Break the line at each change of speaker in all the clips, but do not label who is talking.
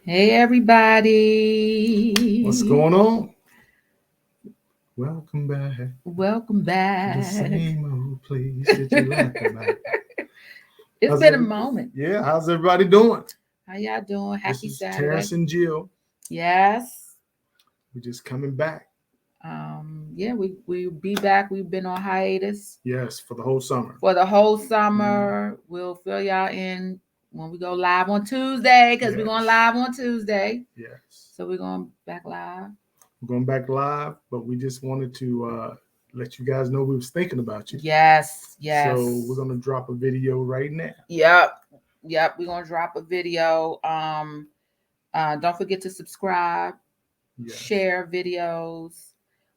Hey, everybody.
What's going on? Welcome back
Welcome
to the
back.
same old place that you left me back.
It's
How's
been a
every,
moment.
yeah, how's everybody doing?
How y'all doing?
This
Happy
is
Saturday.
Terrence and Jill.
Yes.
We're just coming back.
Yeah, we be back. We've been on hiatus
Yes, for the whole summer.
for the whole
Mhm.
summer. We'll fill y'all in when we go live on Tuesday because we're going
Yes,
live on Tuesday.
yes.
So we're going back live.
We're going back live, but we just wanted to let you guys know we was thinking about you.
Yes,
So we're
yes.
gonna drop a video right now.
Yep. Yep. We're gonna drop a video. Don't forget to subscribe,
Yes.
share videos,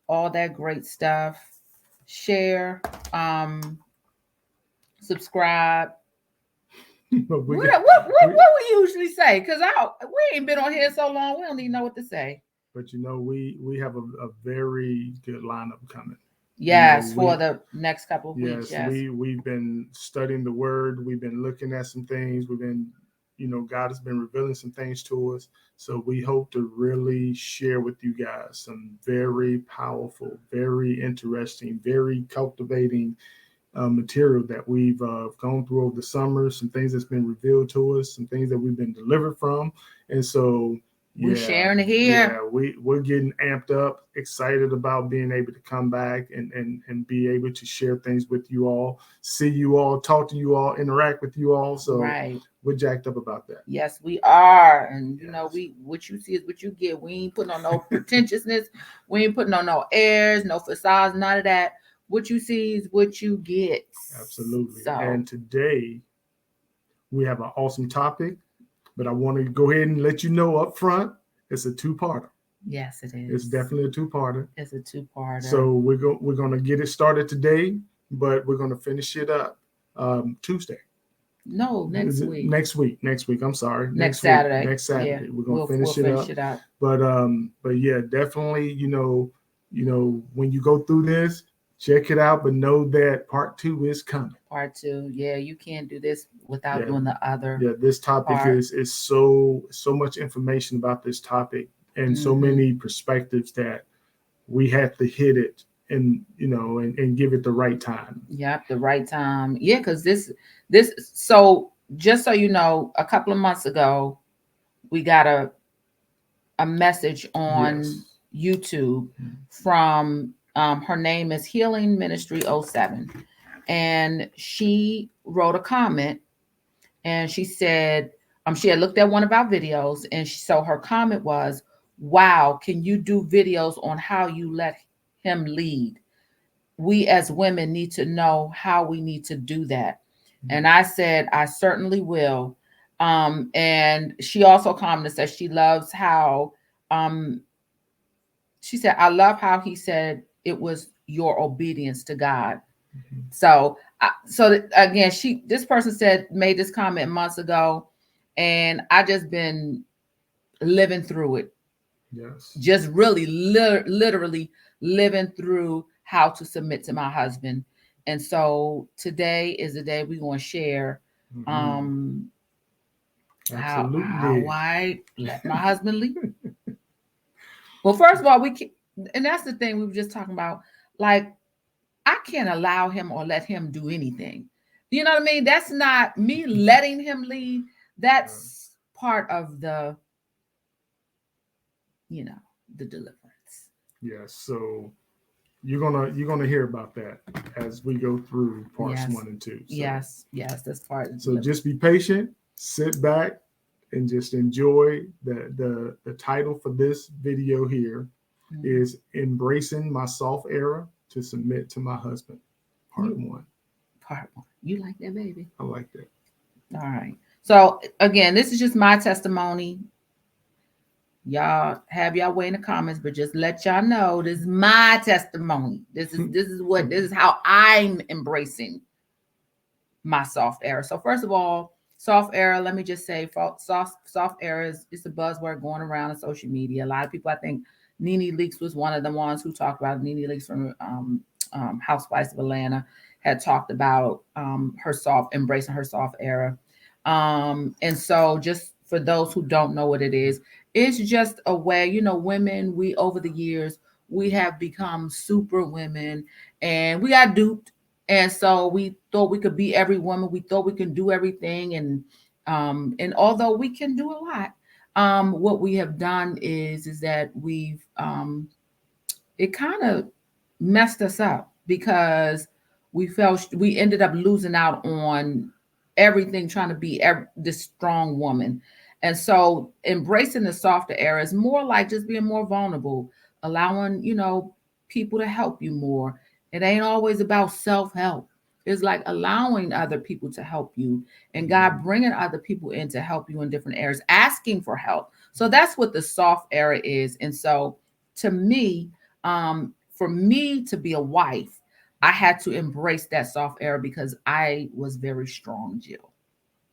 all that great stuff. Share, subscribe.
But we
What
got
what what
we,
what we usually say? Cause we ain't been on here so long. We don't even know what to say.
but we have a very good lineup coming. You know,
Yes, for
we
the next couple of weeks.
Yes,
Yes.
we've been studying the word. We've been looking at some things. God has been revealing some things to us. So we hope to really share with you guys some very powerful, very interesting, very cultivating material that we've gone through over the summer. Some things that's been revealed to us, some things that we've been delivered from, and so
We
yeah,
sharing it here.
yeah, we're getting amped up, excited about being able to come back and be able to share things with you all, see you all, talk to you all, interact with you all. So
Right.
we're jacked up about that.
Yes, we are. And
Yes,
we what you see is what you get. We ain't putting on no pretentiousness. We ain't putting on no airs, no facades, none of that. What you see is what you get.
absolutely.
So
And today we have an awesome topic, but I want to go ahead and let you know up front, it's a two-parter.
yes, it
It's
is.
definitely a two-parter.
It's a two-parter.
So we're gonna get it started today, but we're gonna finish it up Tuesday.
No,
Is
next
it
week.
next week? Next week. I'm sorry.
Next
Next week.
Saturday.
Next
Yeah.
Saturday. We're gonna
We'll
finish it
finish
up.
it up.
But yeah, definitely. When you go through this, check it out. But know that part two is coming.
Part two. Yeah, you can't do this without
Yeah,
doing the other
yeah. This topic
part.
is so much information about this topic and so
Mm-hmm.
many perspectives that we have to hit it and and give it the right time.
Yep, the right time. Yeah, because this so just so you know, a couple of months ago, we got a message on
Yes.
YouTube from her name is Healing Ministry '07, and she wrote a comment and she said she had looked at one of our videos and so her comment was, "Wow, can you do videos on how you let him lead? We as women need to know how we need to do that." And I said, "I certainly will." And she also commented that she loves how um, she said, "I love how he said it was your obedience to God."
Mhm.
So again, this person said made this comment months ago, and I just been living through it,
Yes.
just really literally living through how to submit to my husband. And so today is the day we're going to share
Hmm.
um how
Absolutely.
I let my husband lead. Well, first of all, we can, and that's the thing we were just talking about. Like, I can't allow him or let him do anything. You know what I mean? That's not me letting him lead. That's part of you know, the deliverance.
Yes. So you're gonna hear about that as we go through parts
Yes.
one and two.
Yes, that's part of the
So
deliverance.
just be patient, sit back, and just enjoy the title for this video here
Mhm.
is embracing my soft era to submit to my husband. Part
You
one.
part one. You like that, baby?
I like that.
All right. So again, this is just my testimony. Y'all have y'all way in the comments, but just let y'all know this is my testimony. This is how I'm embracing my soft era. So first of all, soft era, let me just say soft era is a buzzword going around in social media. A lot of people, I think Nene Leakes was one of the ones who talked about Nene Leakes from Housewives of Atlanta had talked about her soft embracing her soft era. And so just for those who don't know what it is, it's just a way, women, we over the years, we have become super women and we got duped. And so we thought we could be every woman. We thought we can do everything. And although we can do a lot, what we have done is that we've it kind of messed us up because we ended up losing out on everything trying to be this strong woman. And so embracing the softer era is more like just being more vulnerable, allowing, people to help you more. It ain't always about self-help. It's like allowing other people to help you and God bringing other people in to help you in different areas, asking for help. So that's what the soft era is. And so to me, for me to be a wife, I had to embrace that soft era because I was very strong, Jill.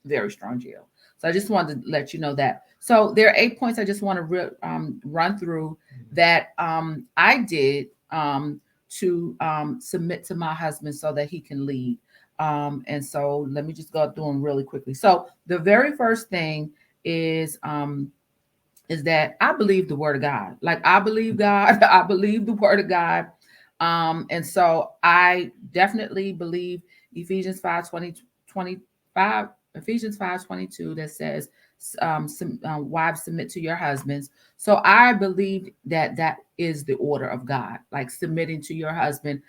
Very strong, Jill. So I just wanted to let you know that. So there are 8 points I just want to run through that I did to submit to my husband so that he can lead. And so let me just go through them really quickly. So the very first thing is that I believe the word of God. Like I believe God, I believe the word of God. And so I definitely believe Ephesians 5:25, Ephesians 5:22 that says, wives submit to your husbands. So I believe that that is the order of God, like submitting to your husband.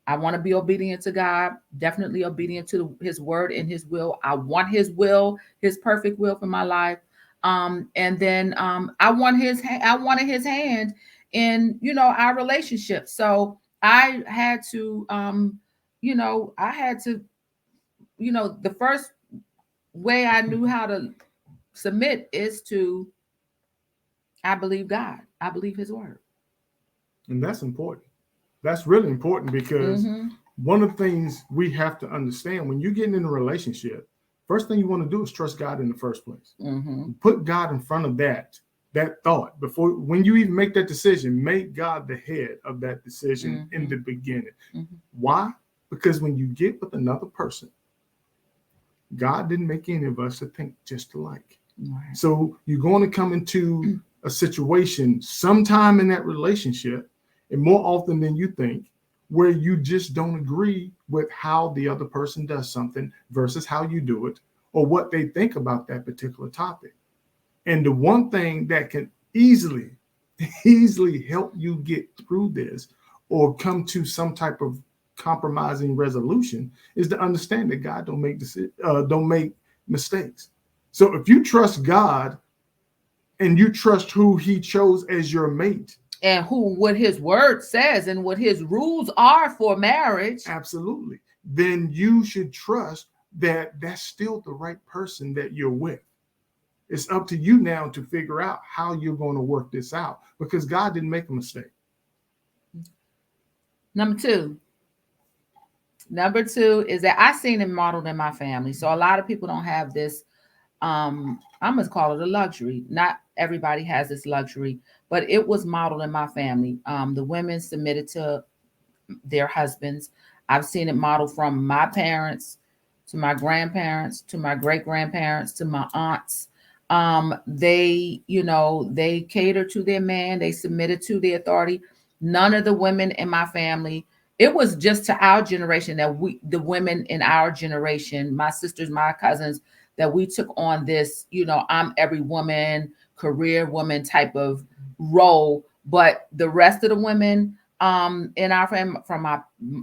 I want to be obedient to God, definitely obedient to his word and his will. I want his will, his perfect will for my life. And then I wanted his hand in, our relationship. So I had to, the first way I knew how to submit is to, I believe God. I believe his word.
And that's important. That's really important because one of the things we have to understand when you get in a relationship, first thing you want to do is trust God in the first place. Put God in front of that thought before, when you even make that decision, make God the head of that decision in the beginning. Why? Because when you get with another person, God didn't make any of us to think just alike. Right. So you're going to come into a situation sometime in that relationship, and more often than you think, where you just don't agree with how the other person does something versus how you do it or what they think about that particular topic. And the one thing that can easily help you get through this or come to some type of compromising resolution is to understand that God don't make mistakes. So if you trust God and you trust who he chose as your mate,
and what his word says and what his rules are for marriage,
absolutely, then you should trust that that's still the right person that you're with. It's up to you now to figure out how you're going to work this out because God didn't make a mistake.
Number two is that I seen it modeled in my family. So a lot of people don't have this, I'm going to call it a luxury. Not everybody has this luxury, but it was modeled in my family. The women submitted to their husbands. I've seen it modeled from my parents to my grandparents, to my great grandparents, to my aunts. They catered to their man. They submitted to the authority. None of the women in my family, it was just to our generation that the women in our generation, my sisters, my cousins, that we took on this, I'm every woman, career woman type of role. But the rest of the women in our family, from my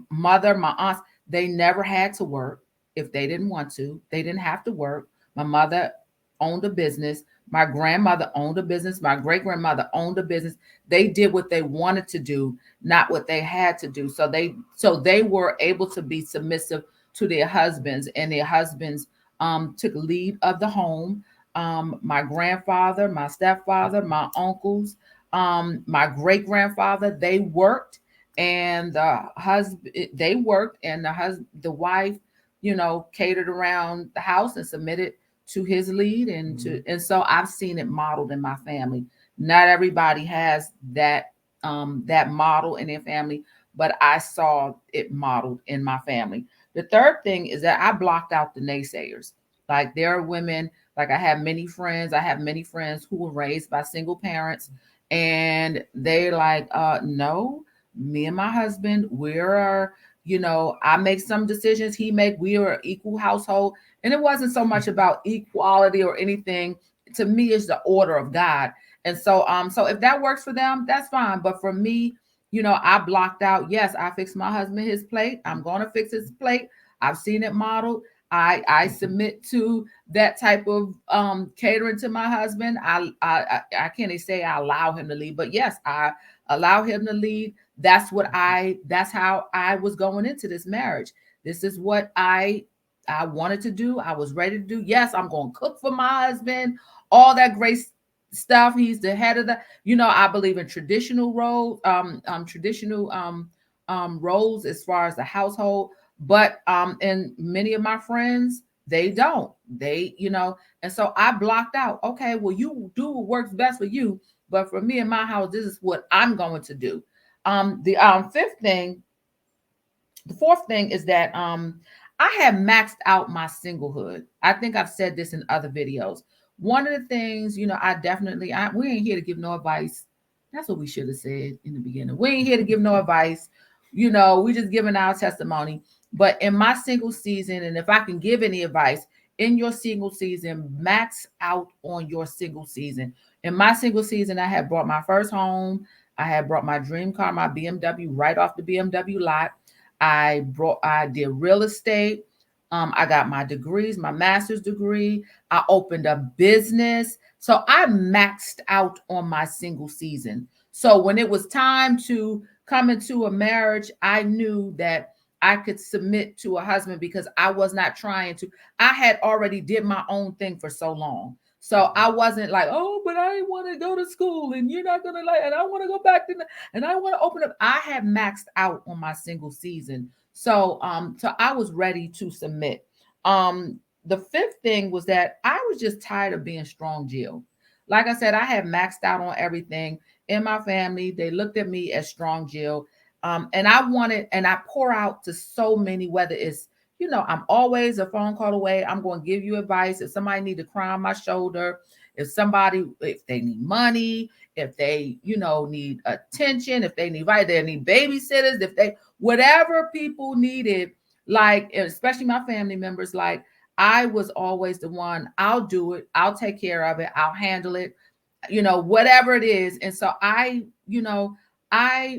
mother, my aunts, they never had to work if they didn't want to. They didn't have to work. My mother owned a business. My grandmother owned a business. My great grandmother owned a business. They did what they wanted to do, not what they had to do. So they were able to be submissive to their husbands, and their husbands took lead of the home. My grandfather, my stepfather, my uncles, my great grandfather, they worked, and the wife, catered around the house and submitted to his lead, and so I've seen it modeled in my family. Not everybody has that model in their family, but I saw it modeled in my family. The third thing is that I blocked out the naysayers. Like there are women, Like I have many friends. I have many friends who were raised by single parents, and they're like, no, me and my husband, we're, I make some decisions, we are an equal household. And it wasn't so much about equality or anything. To me, it's the order of God. And so if that works for them, that's fine. But for me, I blocked out. Yes, I fixed my husband his plate. I'm going to fix his plate. I've seen it modeled. I submit to that type of catering to my husband. I can't say I allow him to lead, but yes, I allow him to lead. That's how I was going into this marriage. This is what I wanted to do. I was ready to do. Yes, I'm going to cook for my husband. All that great stuff. He's the head of the. I believe in traditional roles, roles as far as the household. But and many of my friends, they don't. And so I blocked out. Okay, well, you do what works best for you, but for me and my house, this is what I'm going to do. The fourth thing is that I have maxed out my singlehood. I think I've said this in other videos. One of the things, we ain't here to give no advice. That's what we should have said in the beginning. We ain't here to give no advice. We just giving our testimony. But in my single season, and if I can give any advice, in your single season, max out on your single season. In my single season, I had bought my first home. I had brought my dream car, my BMW, right off the BMW lot. I did real estate. I got my degrees, my master's degree. I opened a business. So I maxed out on my single season. So when it was time to come into a marriage, I knew that I could submit to a husband because I was not trying to. I had already did my own thing for so long. So I wasn't like, oh, but I want to go to school and you're not going to and I want to go back to, and I want to open up. I had maxed out on my single season. So I was ready to submit. The fifth thing was that I was just tired of being strong Jill. Like I said, I had maxed out on everything in my family. They looked at me as strong Jill. And I pour out to so many, whether it's, I'm always a phone call away. I'm going to give you advice. If somebody need to cry on my shoulder, if they need money, if they, need attention, if they need, they need babysitters, whatever people needed, like, especially my family members, like I was always the one, I'll do it. I'll take care of it. I'll handle it, whatever it is. And so I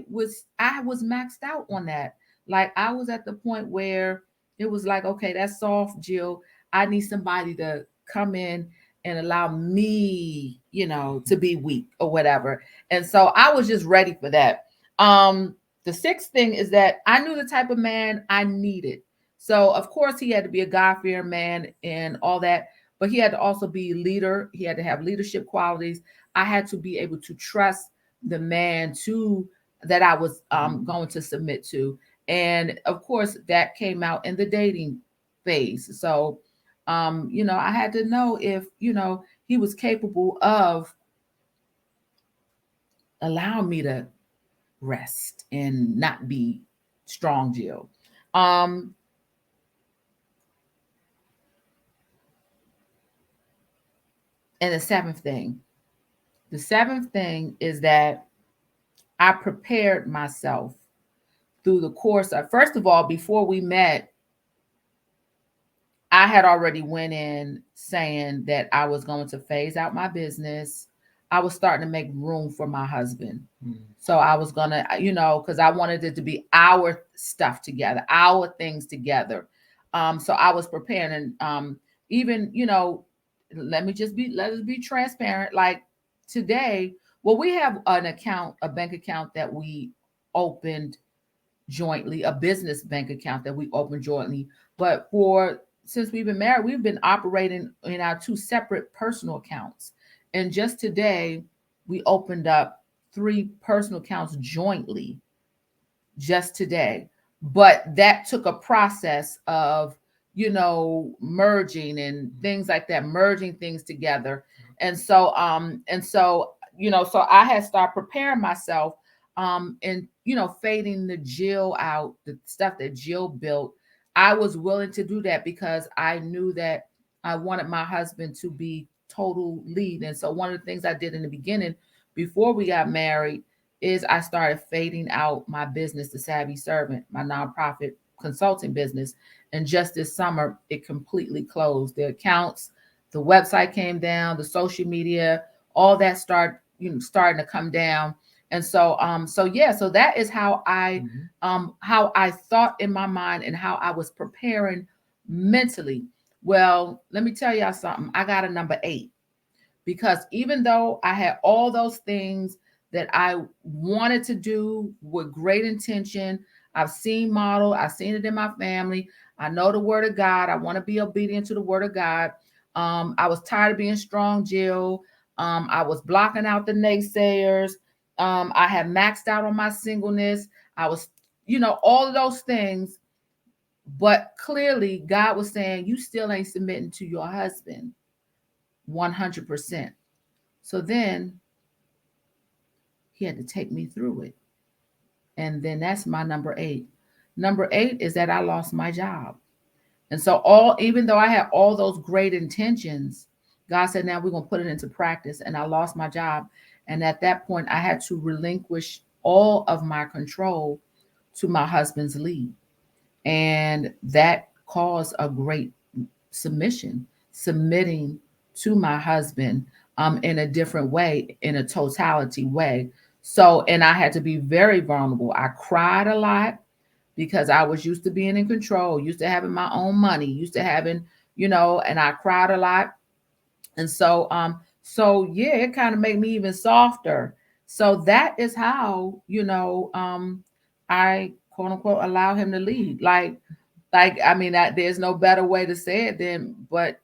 was maxed out on that. Like I was at the point where it was like, okay, that's soft, Jill. I need somebody to come in and allow me, to be weak or whatever. And so I was just ready for that. The sixth thing is that I knew the type of man I needed. So of course he had to be a God-fearing man and all that, but he had to also be a leader. He had to have leadership qualities. I had to be able to trust the man that I was going to submit to. And of course, that came out in the dating phase. So, I had to know if, he was capable of allowing me to rest and not be strong Jill. And the seventh thing is that I prepared myself through the course of, first of all, before we met, I had already went in saying that I was going to phase out my business. I was starting to make room for my husband. So I was going to, because I wanted it to be our stuff together, our things together. So I was preparing. And even, let us be transparent. Like today, well, we have a bank account that we opened jointly, a business bank account that we opened jointly. But since we've been married, we've been operating in our two separate personal accounts. And just today, we opened up 3 personal accounts jointly just today. But that took a process of, merging and things like that, merging things together. So I had started preparing myself and, fading the Jill out, the stuff that Jill built. I was willing to do that because I knew that I wanted my husband to be total lead. And so one of the things I did in the beginning before we got married is I started fading out my business, The Savvy Servant, my nonprofit consulting business. And just this summer, it completely closed. The accounts, the website came down, the social media, all that starting to come down. And so yeah, so that is how I thought in my mind and how I was preparing mentally. Well, let me tell y'all something. I got a number 8 because even though I had all those things that I wanted to do with great intention, I've seen model, I've seen it in my family. I know the word of God. I want to be obedient to the word of God. I was tired of being strong, Jill. I was blocking out the naysayers. I had maxed out on my singleness. I was, all of those things. But clearly, God was saying, you still ain't submitting to your husband 100%. So then he had to take me through it. And then that's my number 8. Number 8 is that I lost my job. And so even though I had all those great intentions, God said, now we're going to put it into practice. And I lost my job. And at that point, I had to relinquish all of my control to my husband's lead. And that caused a great submitting to my husband in a different way, in a totality way. So, and I had to be very vulnerable. I cried a lot because I was used to being in control, used to having my own money, used to having, and I cried a lot. And so yeah, it kind of made me even softer. So that is how, I quote unquote allow him to lead. I mean, there's no better way to say it but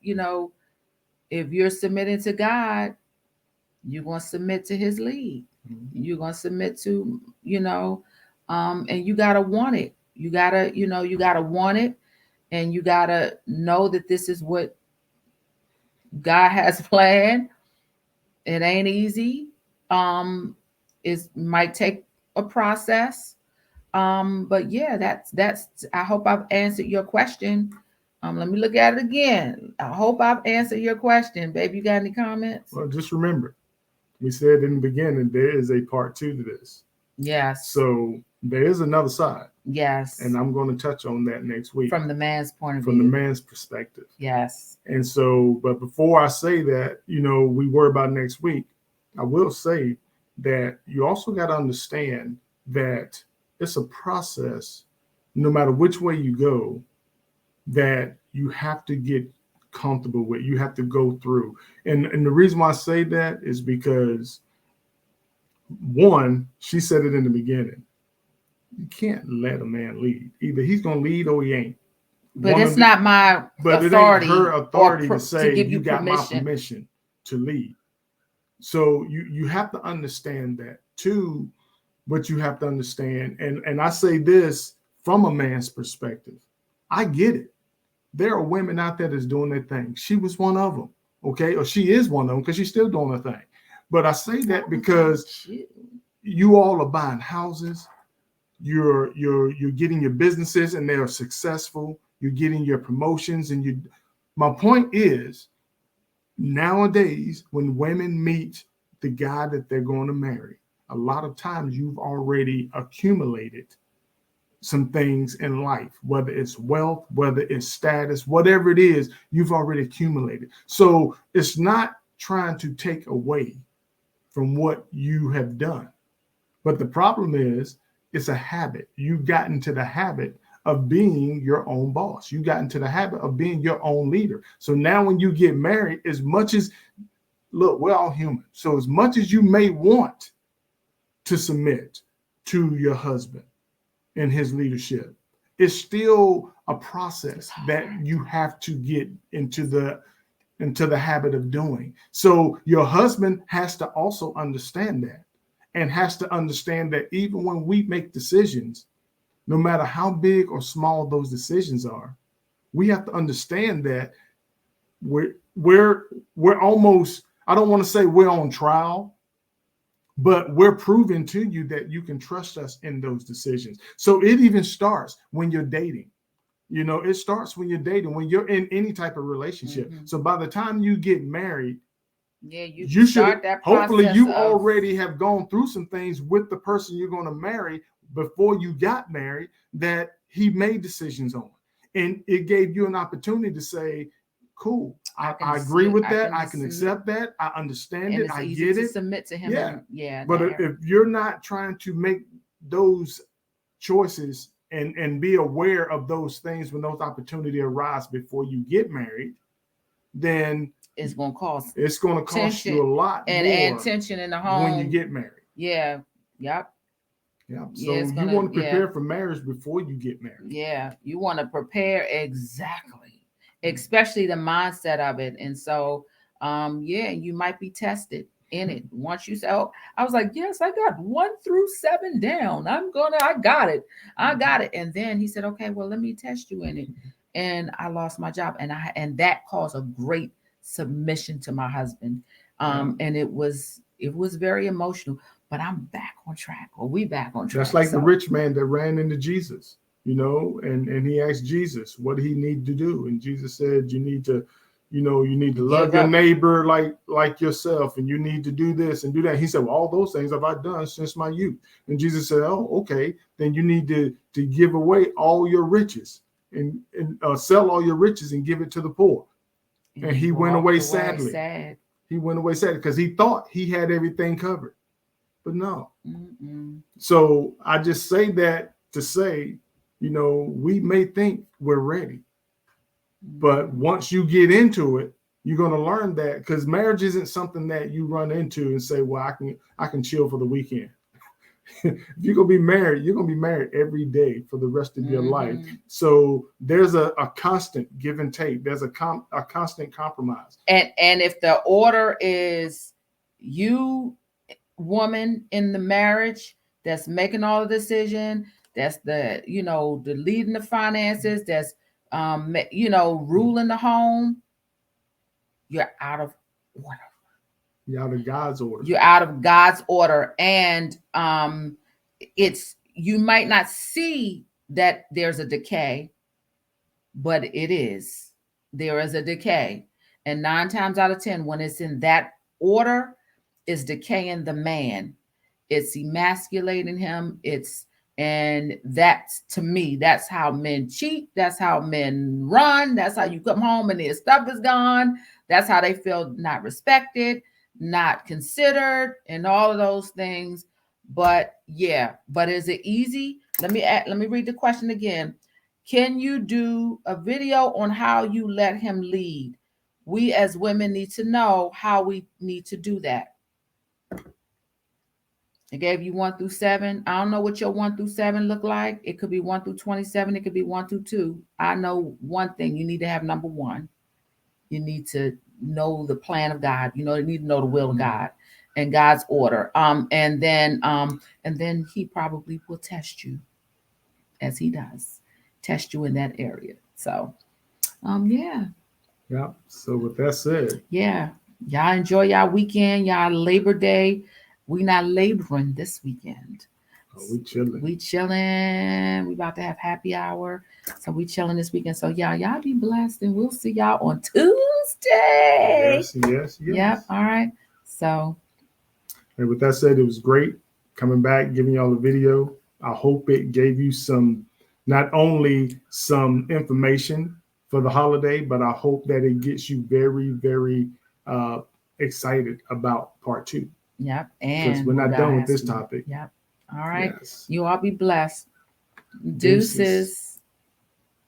if you're submitting to God, you're going to submit to his lead. Mm-hmm. You're going to submit to, and you got to want it. You got to want it, and you got to know that this is what God has planned. It ain't easy. It might take a process. But yeah, that's I hope I've answered your question. Let me look at it again. I hope I've answered your question. Babe, you got any comments?
Well, just remember, we said in the beginning, there is a part 2 to this.
Yes.
So there is another side.
Yes.
And I'm going to touch on that next week.
From the man's point of view.
From the man's perspective.
Yes.
And so, but before I say that, we worry about next week, I will say that you also got to understand that it's a process, no matter which way you go, that you have to get comfortable with, you have to go through. And the reason why I say that is because, one, she said it in the beginning, you can't let a man lead. Either he's going to lead or he ain't.
But it's not my
but
authority.
It ain't her authority to say,
to give you
got
permission.
my permission to lead. So you have to understand that. Two, what you have to understand, and I say this from a man's perspective, I get it. There are women out there that's doing their thing. She was one of them, okay? Or she is one of them because she's still doing her thing. But I say that because you all are buying houses, you're getting your businesses and they are successful. You're getting your promotions, and my point is, nowadays when women meet the guy that they're going to marry, a lot of times you've already accumulated some things in life, whether it's wealth, whether it's status, whatever it is, you've already accumulated. So it's not trying to take away from what you have done. But the problem is, it's a habit. You've gotten to the habit of being your own boss. You got into the habit of being your own leader. So now when you get married, as much as, look, we're all human. So as much as you may want to submit to your husband and his leadership, it's still a process that you have to get into the habit of doing. So your husband has to also understand that, and has to understand that even when we make decisions, no matter how big or small those decisions are, we have to understand that we're almost, I don't want to say we're on trial, but we're proving to you that you can trust us in those decisions. So it even starts when you're dating. You know, it starts when you're dating, when you're in any type of relationship.
Mhm.
So by the time you get married,
Yeah, you
you should
start that
hopefully
process
you
of
already have gone through some things with the person you're going to marry before you got married that he made decisions on. And it gave you an opportunity to say, cool, I agree with that. I can accept that. I understand
and
it.
it's
I
easy
get
to
it.
submit to him.
Yeah.
And yeah,
But if you're not trying to make those choices and be aware of those things when those opportunities arise before you get married, then
it's going to cost
tension, you a lot
and
more
tension in the home
when you get married.
Yeah. Yep.
Yeah. So
Yeah,
you want to prepare for marriage before you get married.
Yeah. You want to prepare exactly, especially the mindset of it. And so, yeah, you might be tested in it. Once you say, oh, I was like, yes, I got 1 through 7 down. I got it. I got it. And then he said, okay, well, let me test you in it. And I lost my job. And that caused a great submission to my husband. And it was very emotional, but I'm back on track, or we back on track.
That's like the rich man that ran into Jesus, you know, and he asked Jesus, what did he need to do? And Jesus said, you need to love your neighbor like yourself, and you need to do this and do that. He said, well, all those things have I done since my youth. And Jesus said, oh, okay, then you need to give away all your riches and sell all your riches and give it to the poor. And he went away sadly. He went away sad because he thought he had everything covered, but no.
Mm-mm.
So I just say that to say, you know, we may think we're ready, but once you get into it, you're going to learn that, because marriage isn't something that you run into and say, well, I can chill for the weekend. If you're going to be married, you're going to be married every day for the rest of your life. So there's a constant give and take. There's a constant compromise.
And if the order is you, woman in the marriage, that's making all the decision, that's the leading the finances, that's ruling the home, you're out of order.
You're out of God's order.
You're out of God's order. And you might not see that there's a decay, but there is a decay. And 9 times out of 10, when it's in that order, it's decaying the man. It's emasculating him. And that's, to me, that's how men cheat. That's how men run. That's how you come home and their stuff is gone. That's how they feel not respected, not considered, and all of those things. But is it easy? Let me read the question again. Can you do a video on how you let him lead? We as women need to know how we need to do that. I gave you 1 through 7. I don't know what your 1 through 7 look like. It could be 1 through 27. It could be 1 through 2. I know one thing. You need to have number 1. You need to know the plan of God. You need to know the will of God and God's order. And then he probably will test you, as he does, test you in that area. So, yeah.
Yeah. So with that said,
yeah, y'all enjoy y'all weekend, y'all Labor Day. We not laboring this weekend.
We chilling.
We about to have happy hour. So we chilling this weekend. So y'all be blessed, and we'll see y'all on Tuesday.
Yes.
Yep. All right. So.
And with that said, it was great coming back, giving y'all a video. I hope it gave you not only some information for the holiday, but I hope that it gets you very, very excited about part 2.
Yep.
Because we're not done with this topic.
Yep. All right. Yes. You all be blessed. Deuces.